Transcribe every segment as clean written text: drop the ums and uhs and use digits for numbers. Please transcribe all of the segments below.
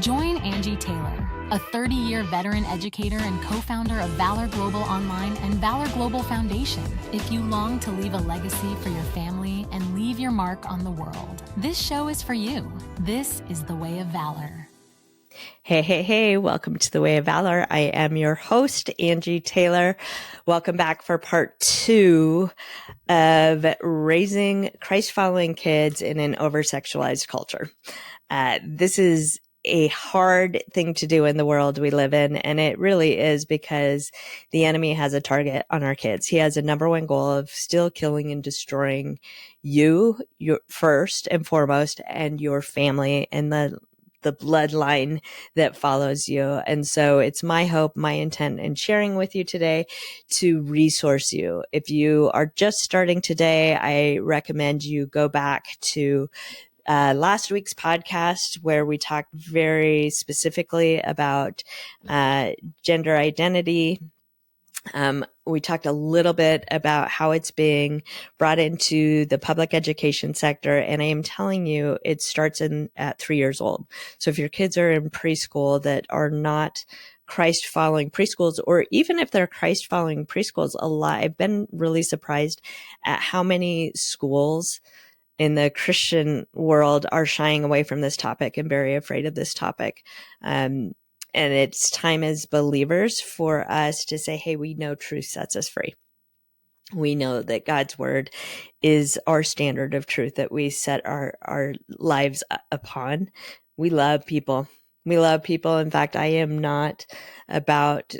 Join Angie Taylor, a 30-year veteran educator and co-founder of Valor Global Online and Valor Global Foundation, if you long to leave a legacy for your family and leave your mark on the world. This show is for you. This is The Way of Valor. Hey, welcome to The Way of Valor. I am your host, Angie Taylor. Welcome back for part 2 of raising Christ-following kids in an over-sexualized culture. This is a hard thing to do in the world we live in, and it really is because the enemy has a target on our kids. He has a number one goal of still killing and destroying you, your first and foremost, and your family and the bloodline that follows you. And so it's my hope, my intent in sharing with you today to resource you. If you are just starting today, I recommend you go back to last week's podcast where we talked very specifically about gender identity. We talked a little bit about how it's being brought into the public education sector. And I am telling you, it starts at 3 years old. So if your kids are in preschool that are not Christ-following preschools, or even if they're Christ-following preschools, I've been really surprised at how many schools in the Christian world are shying away from this topic and very afraid of this topic. And it's time as believers for us to say, hey, we know truth sets us free. We know that God's word is our standard of truth that we set our lives upon. We love people. In fact, I am not about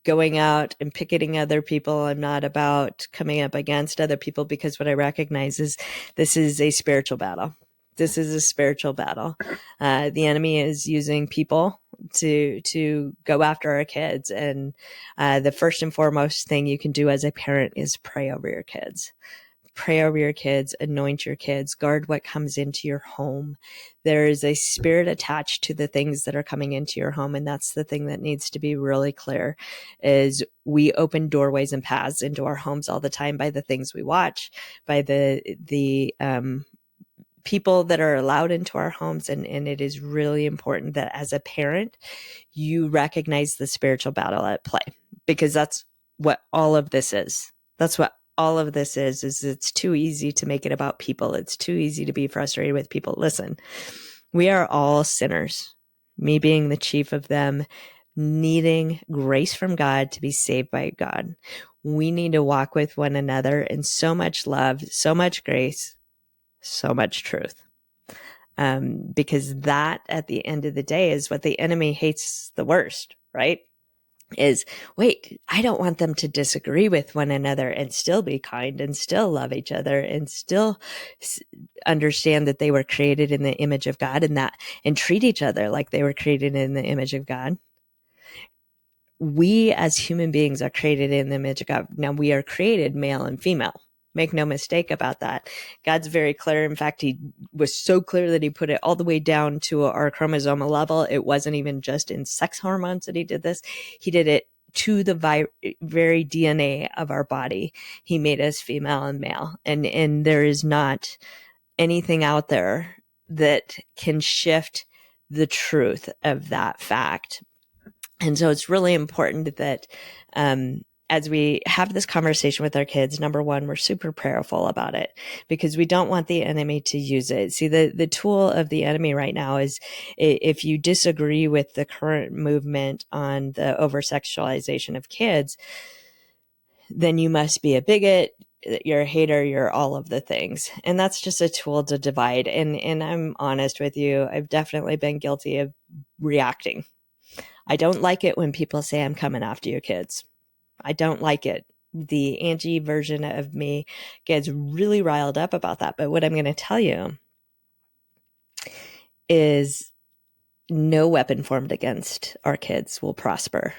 going out and picketing other people. I'm not about coming up against other people, because what I recognize is this is a spiritual battle. The enemy is using people to go after our kids. And the first and foremost thing you can do as a parent is pray over your kids. Pray over your kids, anoint your kids, guard what comes into your home. There is a spirit attached to the things that are coming into your home. And that's the thing that needs to be really clear, is we open doorways and paths into our homes all the time by the things we watch, by the people that are allowed into our homes. And it is really important that as a parent, you recognize the spiritual battle at play, because that's what all of this is. Is it's too easy to make it about people. It's too easy to be frustrated with people. Listen, we are all sinners, me being the chief of them, needing grace from God to be saved by God. We need to walk with one another in so much love, so much grace, so much truth. Because that, at the end of the day, is what the enemy hates the worst, right? Is, wait, I don't want them to disagree with one another and still be kind and still love each other and still understand that they were created in the image of God, and treat each other like they were created in the image of God. We as human beings are created in the image of God. Now, we are created male and female. Make no mistake about that. God's very clear. In fact, he was so clear that he put it all the way down to our chromosomal level. It wasn't even just in sex hormones that he did this. He did it to the very DNA of our body. He made us female and male. And there is not anything out there that can shift the truth of that fact. And so it's really important that, as we have this conversation with our kids, number one, we're super prayerful about it, because we don't want the enemy to use it. See, the tool of the enemy right now is, if you disagree with the current movement on the over-sexualization of kids, then you must be a bigot, you're a hater, you're all of the things. And that's just a tool to divide. And I'm honest with you, I've definitely been guilty of reacting. I don't like it when people say I'm coming after your kids. I don't like it. The Angie version of me gets really riled up about that. But what I'm going to tell you is no weapon formed against our kids will prosper.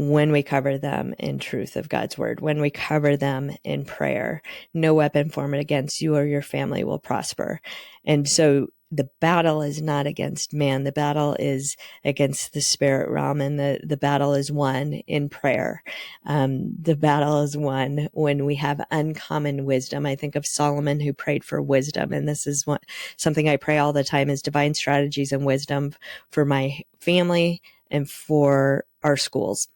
when we cover them in truth of God's word, when we cover them in prayer. No weapon formed against you or your family will prosper. And so the battle is not against man. The battle is against the spirit realm, and the battle is won in prayer. The battle is won when we have uncommon wisdom. I think of Solomon, who prayed for wisdom. And this is something I pray all the time, is divine strategies and wisdom for my family and for our schools.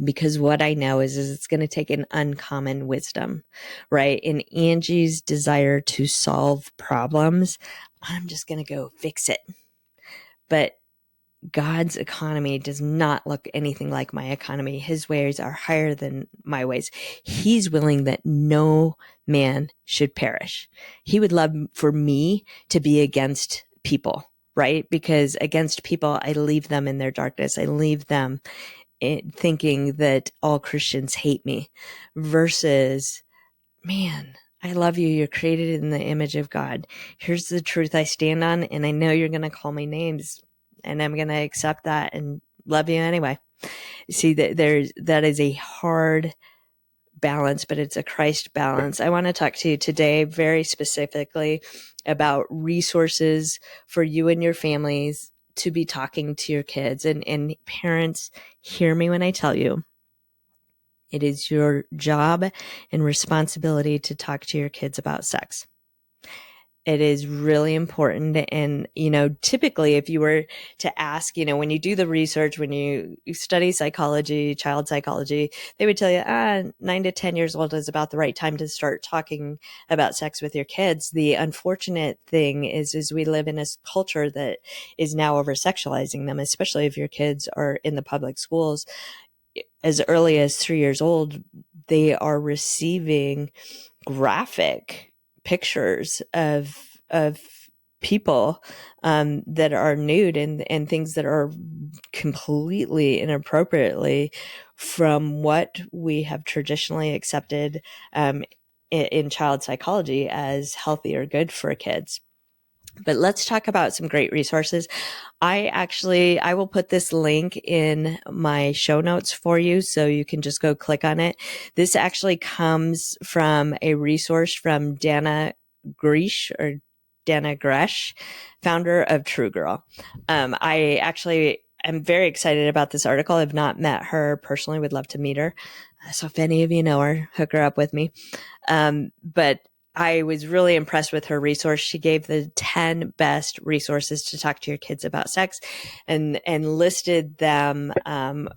Because what I know is it's going to take an uncommon wisdom, right? In Angie's desire to solve problems, I'm just going to go fix it. But God's economy does not look anything like my economy. His ways are higher than my ways. He's willing that no man should perish. He would love for me to be against people, right? Because against people, I leave them in their darkness. I leave them thinking that all Christians hate me, versus, man, I love you. You're created in the image of God. Here's the truth I stand on, and I know you're going to call me names, and I'm going to accept that and love you anyway. See, that is a hard balance, but it's a Christ balance. I want to talk to you today very specifically about resources for you and your families to be talking to your kids. And parents, hear me when I tell you, it is your job and responsibility to talk to your kids about sex. It is really important. And, typically if you were to ask, when you do the research, when you study psychology, child psychology, they would tell you, 9 to 10 years old is about the right time to start talking about sex with your kids. The unfortunate thing is we live in a culture that is now over sexualizing them, especially if your kids are in the public schools. As early as 3 years old, they are receiving graphic pictures of people that are nude and things that are completely inappropriately from what we have traditionally accepted in child psychology as healthy or good for kids. But let's talk about some great resources. I will put this link in my show notes for you, so you can just go click on it. This actually comes from a resource from Dana Gresh, founder of True Girl. I'm very excited about this article. I've not met her personally, would love to meet her. So if any of you know her, hook her up with me. But I was really impressed with her resource. She gave the 10 best resources to talk to your kids about sex and listed them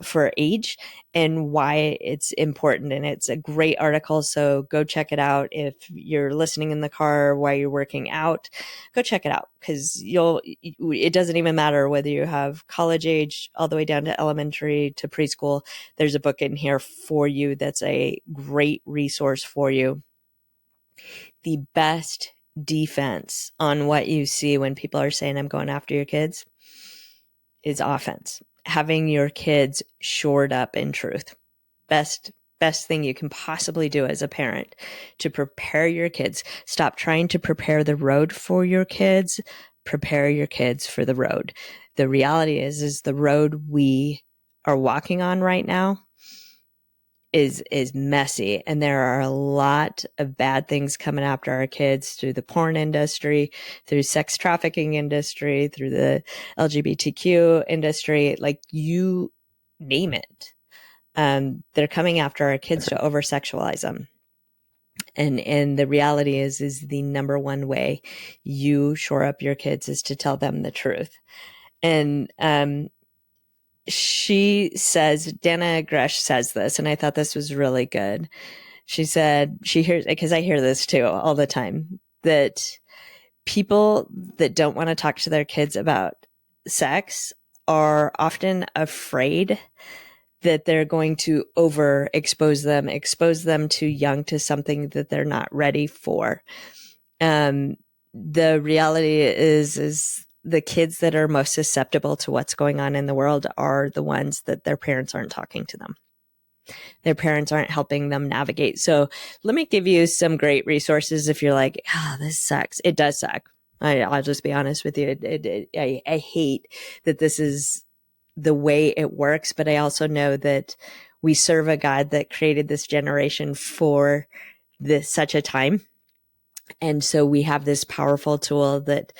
for age and why it's important. And it's a great article. So go check it out. If you're listening in the car while you're working out, go check it out, because it doesn't even matter whether you have college age all the way down to elementary to preschool. There's a book in here for you that's a great resource for you. The best defense on what you see when people are saying, I'm going after your kids, is offense. Having your kids shored up in truth. Best thing you can possibly do as a parent to prepare your kids. Stop trying to prepare the road for your kids. Prepare your kids for the road. The reality is the road we are walking on right now is messy, and there are a lot of bad things coming after our kids through the porn industry, through sex trafficking industry, through the LGBTQ industry, like you name it. They're coming after our kids to over sexualize them. And the reality is the number one way you shore up your kids is to tell them the truth. And she says, Dana Gresh says this, and I thought this was really good. She said, she hears, because I hear this too all the time, that people that don't want to talk to their kids about sex are often afraid that they're going to expose them too young to something that they're not ready for. The reality is the kids that are most susceptible to what's going on in the world are the ones that their parents aren't talking to them. Their parents aren't helping them navigate. So let me give you some great resources if you're like, this sucks. It does suck. I'll just be honest with you. I hate that this is the way it works, but I also know that we serve a God that created this generation for such a time. And so we have this powerful tool that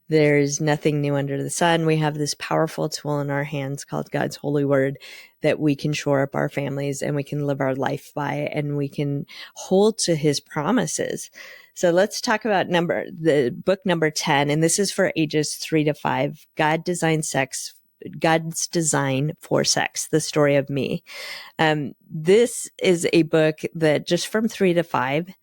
there's nothing new under the sun. We have this powerful tool in our hands called God's holy word that we can shore up our families and we can live our life by, and we can hold to his promises. So let's talk about the book number 10. And this is for ages 3-5. God's design for sex, the story of me. This is a book that just from 3-5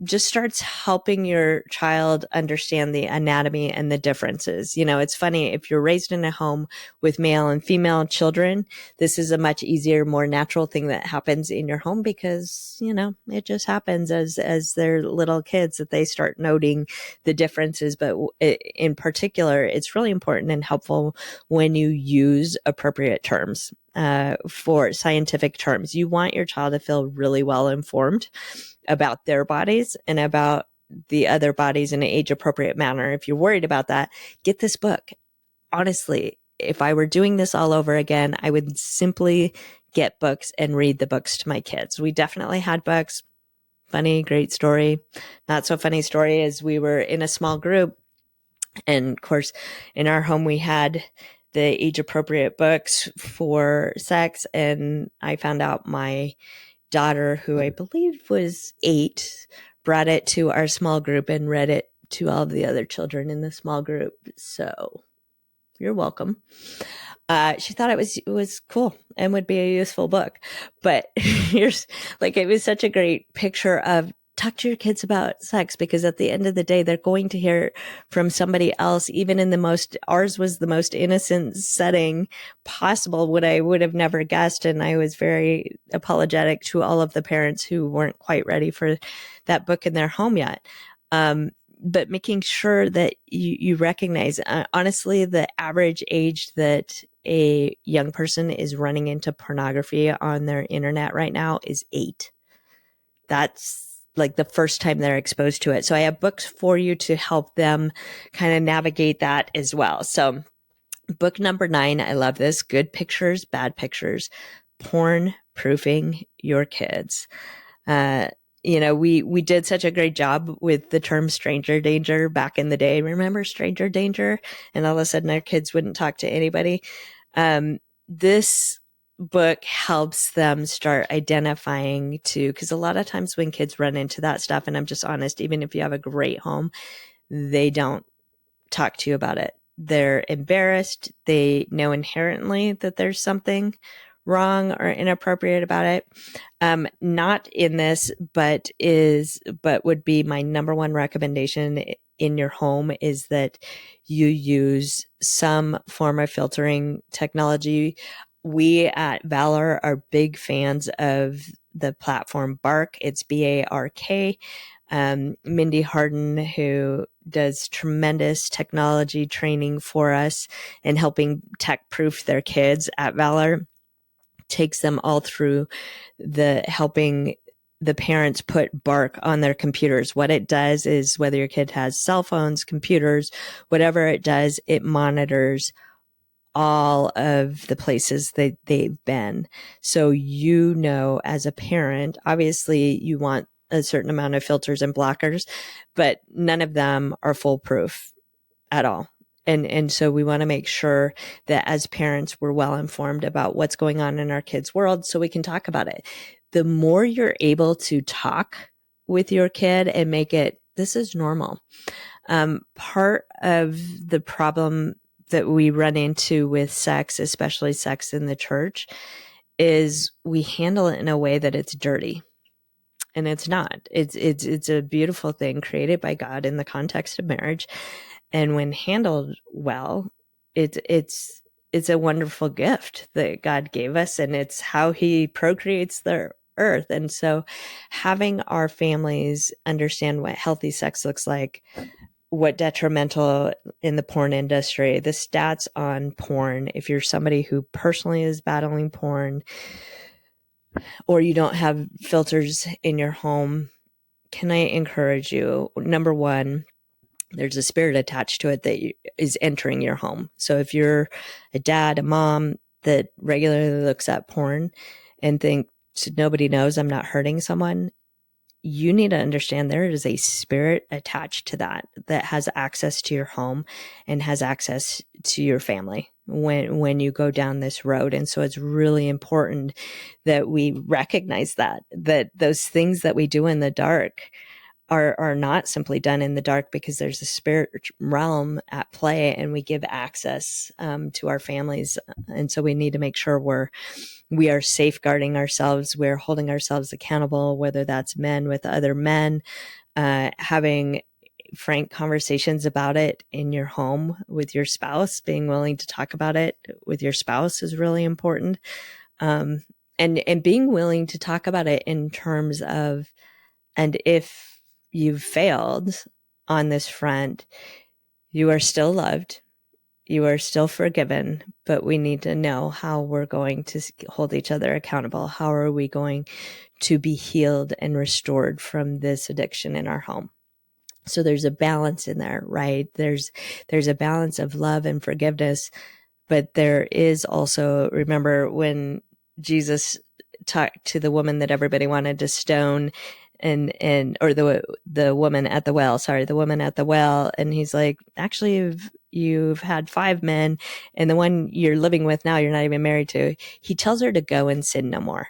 just starts helping your child understand the anatomy and the differences. You know, it's funny, if you're raised in a home with male and female children, this is a much easier, more natural thing that happens in your home because, you know, it just happens as they're little kids that they start noting the differences. But in particular, it's really important and helpful when you use appropriate terms. For scientific terms, you want your child to feel really well informed about their bodies and about the other bodies in an age appropriate manner. If you're worried about that, get this book. Honestly, if I were doing this all over again, I would simply get books and read the books to my kids. We definitely had books. Funny, great story. Not so funny story is we were in a small group. And of course, in our home, we had the age appropriate books for sex. And I found out my daughter, who I believe was 8, brought it to our small group and read it to all of the other children in the small group. So you're welcome. She thought it was cool and would be a useful book. But here's it was such a great picture of talk to your kids about sex, because at the end of the day, they're going to hear from somebody else, even in ours was the most innocent setting possible, what I would have never guessed. And I was very apologetic to all of the parents who weren't quite ready for that book in their home yet. But making sure that you recognize, honestly, the average age that a young person is running into pornography on their internet right now is 8. That's the first time they're exposed to it. So I have books for you to help them kind of navigate that as well. So book number 9, I love this. Good pictures, bad pictures, porn proofing your kids. We did such a great job with the term stranger danger back in the day. Remember stranger danger? And all of a sudden our kids wouldn't talk to anybody. This book helps them start identifying because a lot of times when kids run into that stuff, and I'm just honest, even if you have a great home, they don't talk to you about it. They're embarrassed. They know inherently that there's something wrong or inappropriate about it. Not in this, but would be my number one recommendation in your home is that you use some form of filtering technology. We at Valor are big fans of the platform Bark. It's BARK. Mindy Harden, who does tremendous technology training for us and helping tech proof their kids at Valor, takes them all through helping the parents put Bark on their computers. What it does is, whether your kid has cell phones, computers, whatever it does, it monitors all of the places that they've been. So, as a parent, obviously you want a certain amount of filters and blockers, but none of them are foolproof at all. And so we want to make sure that as parents, we're well informed about what's going on in our kids' world so we can talk about it. The more you're able to talk with your kid and make it, this is normal. Part of the problem that we run into with sex, especially sex in the church, is we handle it in a way that it's dirty. And it's not. It's a beautiful thing created by God in the context of marriage. And when handled well, it's a wonderful gift that God gave us, and it's how he procreates the earth. And so having our families understand what healthy sex looks like, what detrimental in the porn industry, the stats on porn, if you're somebody who personally is battling porn or you don't have filters in your home, can I encourage you? Number one, there's a spirit attached to it that is entering your home. So if you're a dad, a mom that regularly looks at porn and thinks nobody knows I'm not hurting someone, you need to understand there is a spirit attached to that has access to your home and has access to your family when you go down this road. And so it's really important that we recognize that those things that we do in the dark are not simply done in the dark because there's a spirit realm at play, and we give access to our families. And so we need to make sure we are safeguarding ourselves. We're holding ourselves accountable, whether that's men with other men, having frank conversations about it in your home with your spouse. Being willing to talk about it with your spouse is really important. And being willing to talk about it in terms of, and if you've failed on this front, you are still loved. You are still forgiven, but we need to know how we're going to hold each other accountable. How are we going to be healed and restored from this addiction in our home? So there's a balance in there, right? There's a balance of love and forgiveness, but there is also, remember when Jesus talked to the woman that everybody wanted to stone, or the woman at the well, and he's like, actually, you've had 5 men, and the one you're living with now, you're not even married to. He tells her to go and sin no more,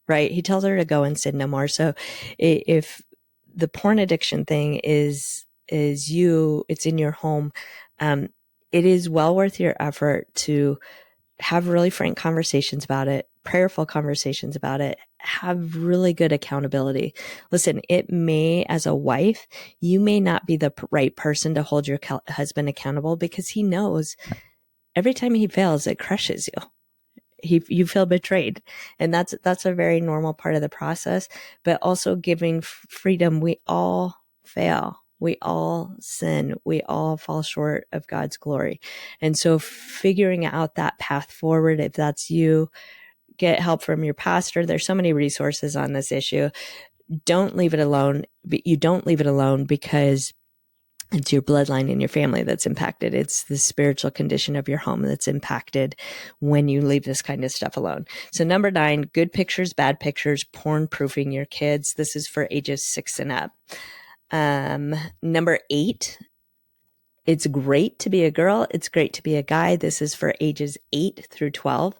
right? He tells her to go and sin no more. So if the porn addiction thing is it's in your home, it is well worth your effort to have really frank conversations about it, prayerful conversations about it, have really good accountability. Listen, it may, as a wife, you may not be the right person to hold your husband accountable because he knows every time he fails, it crushes you. You feel betrayed. And that's a very normal part of the process, but also giving freedom. We all fail. We all sin. We all fall short of God's glory. And so figuring out that path forward, if that's you, get help from your pastor. There's so many resources on this issue. Don't leave it alone. You don't leave it alone because it's your bloodline and your family that's impacted. It's the spiritual condition of your home that's impacted when you leave this kind of stuff alone. So 9, good pictures, bad pictures, porn proofing your kids. This is for ages 6 and up. 8, it's great to be a girl. It's great to be a guy. This is for ages 8 through 12.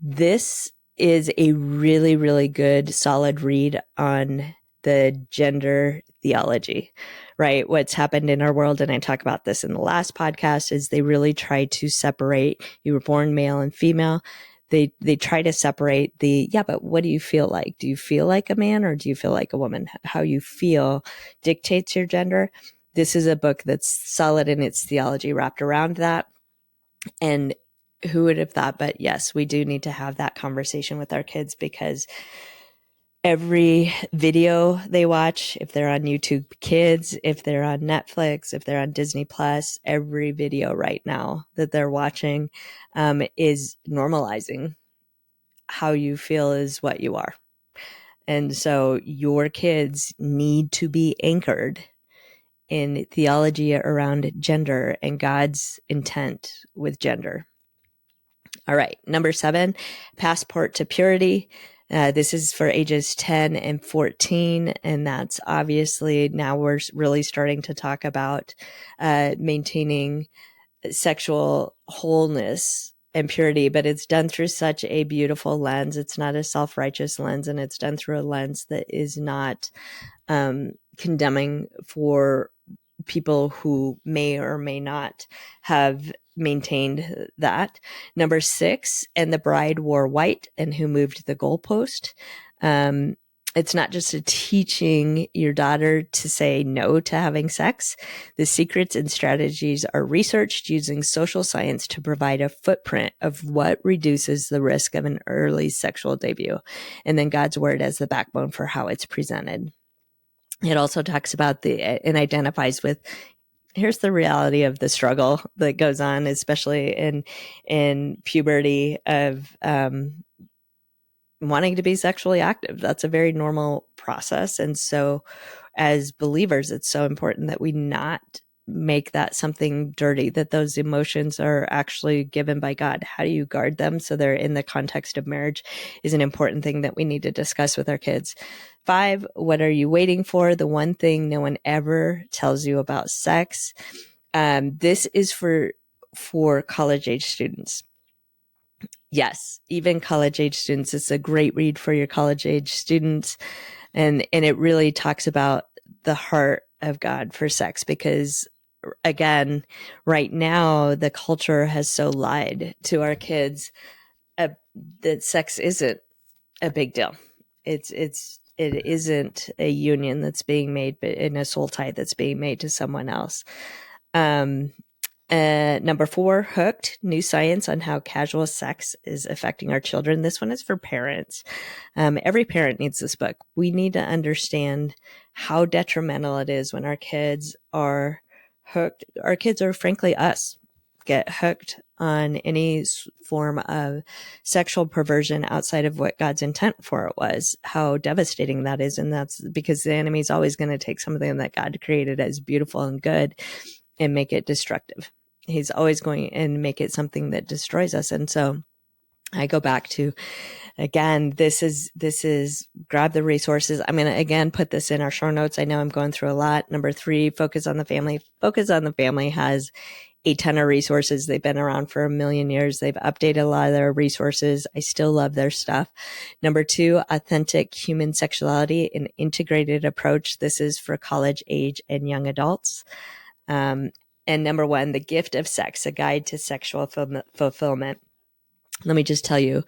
This is a really, really good, solid read on the gender theology, right? What's happened in our world, and I talk about this in the last podcast, is they really try to separate, you were born male and female. They try to separate but what do you feel like? Do you feel like a man or do you feel like a woman? How you feel dictates your gender. This is a book that's solid in its theology wrapped around that. And who would have thought? But yes, we do need to have that conversation with our kids because every video they watch, if they're on YouTube Kids, if they're on Netflix, if they're on Disney Plus, every video right now that they're watching is normalizing how you feel is what you are. And so your kids need to be anchored in theology around gender and God's intent with gender. All right. 7, passport to purity. This is for ages 10 and 14. And that's obviously now we're really starting to talk about maintaining sexual wholeness and purity, but it's done through such a beautiful lens. It's not a self-righteous lens, and it's done through a lens that is not condemning for people who may or may not have maintained that. 6, and the bride wore white and who moved the goalpost. It's not just a teaching your daughter to say no to having sex. The secrets and strategies are researched using social science to provide a footprint of what reduces the risk of an early sexual debut. And then God's word as the backbone for how it's presented. It also talks about and identifies with, here's the reality of the struggle that goes on, especially in puberty, of wanting to be sexually active. That's a very normal process. And so as believers, it's so important that we not make that something dirty, that those emotions are actually given by God? How do you guard them so they're in the context of marriage is an important thing that we need to discuss with our kids. 5, what are you waiting for? The one thing no one ever tells you about sex. This is for college age students. Yes, even college age students. It's a great read for your college age students. And it really talks about the heart of God for sex, because again, right now, the culture has so lied to our kids that sex isn't a big deal. It isn't a union that's being made, but in a soul tie that's being made to someone else. Number 4, Hooked, new science on how casual sex is affecting our children. This one is for parents. Every parent needs this book. We need to understand how detrimental it is when our kids are hooked. Our kids are, frankly, us, get hooked on any form of sexual perversion outside of what God's intent for it was, how devastating that is. And that's because the enemy is always going to take something that God created as beautiful and good and make it destructive. He's always going and make it something that destroys us. And so I go back to, again, this is grab the resources. I'm going to, again, put this in our show notes. I know I'm going through a lot. Number 3, Focus on the Family. Focus on the Family has a ton of resources. They've been around for a million years. They've updated a lot of their resources. I still love their stuff. Number 2, Authentic Human Sexuality, an integrated approach. This is for college age and young adults. And number 1, The Gift of Sex, a guide to sexual fulfillment. Let me just tell you,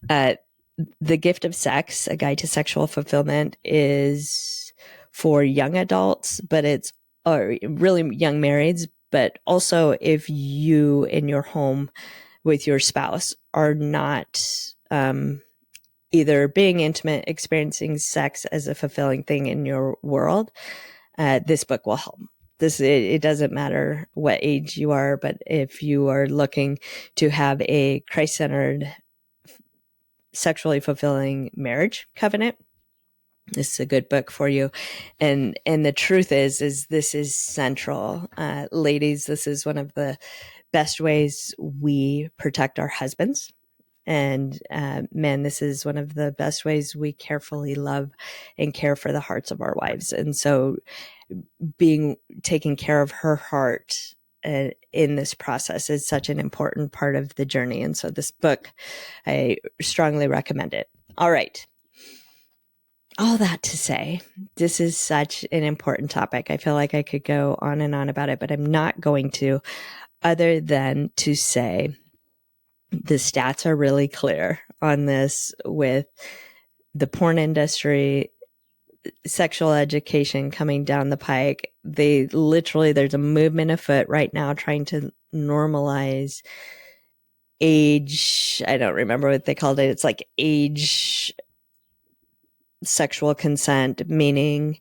The Gift of Sex, a guide to sexual fulfillment, is for young adults, but it's really young marrieds, but also if you in your home with your spouse are not either being intimate, experiencing sex as a fulfilling thing in your world, this book will help. It doesn't matter what age you are, but if you are looking to have a Christ-centered, sexually fulfilling marriage covenant, this is a good book for you. And the truth is this is central. Ladies, this is one of the best ways we protect our husbands. And men, this is one of the best ways we carefully love and care for the hearts of our wives. And so taking care of her heart in this process is such an important part of the journey. And so this book, I strongly recommend it. All right. All that to say, this is such an important topic. I feel like I could go on and on about it, but I'm not going to, other than to say the stats are really clear on this with the porn industry, sexual education coming down the pike. There's a movement afoot right now trying to normalize age. I don't remember what they called it. It's like age sexual consent, meaning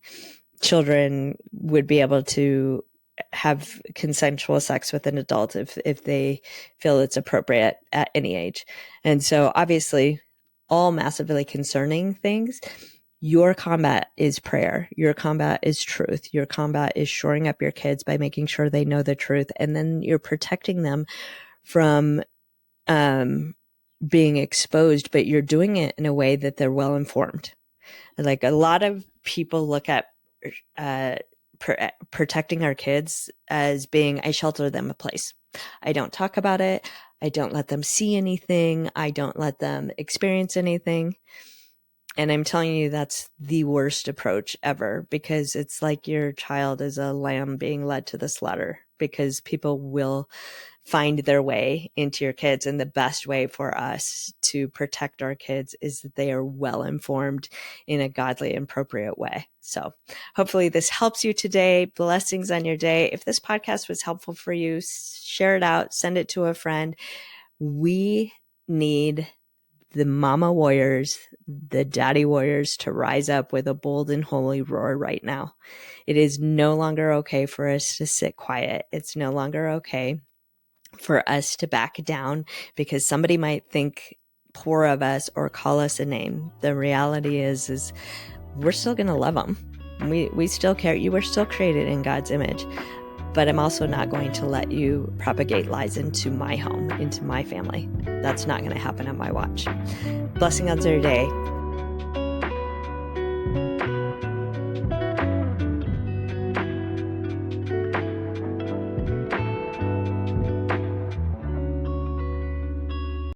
children would be able to have consensual sex with an adult if they feel it's appropriate at any age. And so obviously all massively concerning things. Your combat is prayer. Your combat is truth. Your combat is shoring up your kids by making sure they know the truth. And then you're protecting them from being exposed, but you're doing it in a way that they're well informed. Like a lot of people look at protecting our kids as being, I shelter them a place. I don't talk about it. I don't let them see anything. I don't let them experience anything. And I'm telling you, that's the worst approach ever, because it's like your child is a lamb being led to the slaughter, because people will find their way into your kids. And the best way for us to protect our kids is that they are well informed in a godly and appropriate way. So hopefully this helps you today. Blessings on your day. If this podcast was helpful for you, share it out, send it to a friend. We need the mama warriors, the daddy warriors to rise up with a bold and holy roar right now. It is no longer okay for us to sit quiet. It's no longer okay for us to back down because somebody might think poor of us or call us a name. The reality is we're still going to love them. We still care. You were still created in God's image. but I'm also not going to let you propagate lies into my home, into my family. That's not going to happen on my watch. Blessing on your day.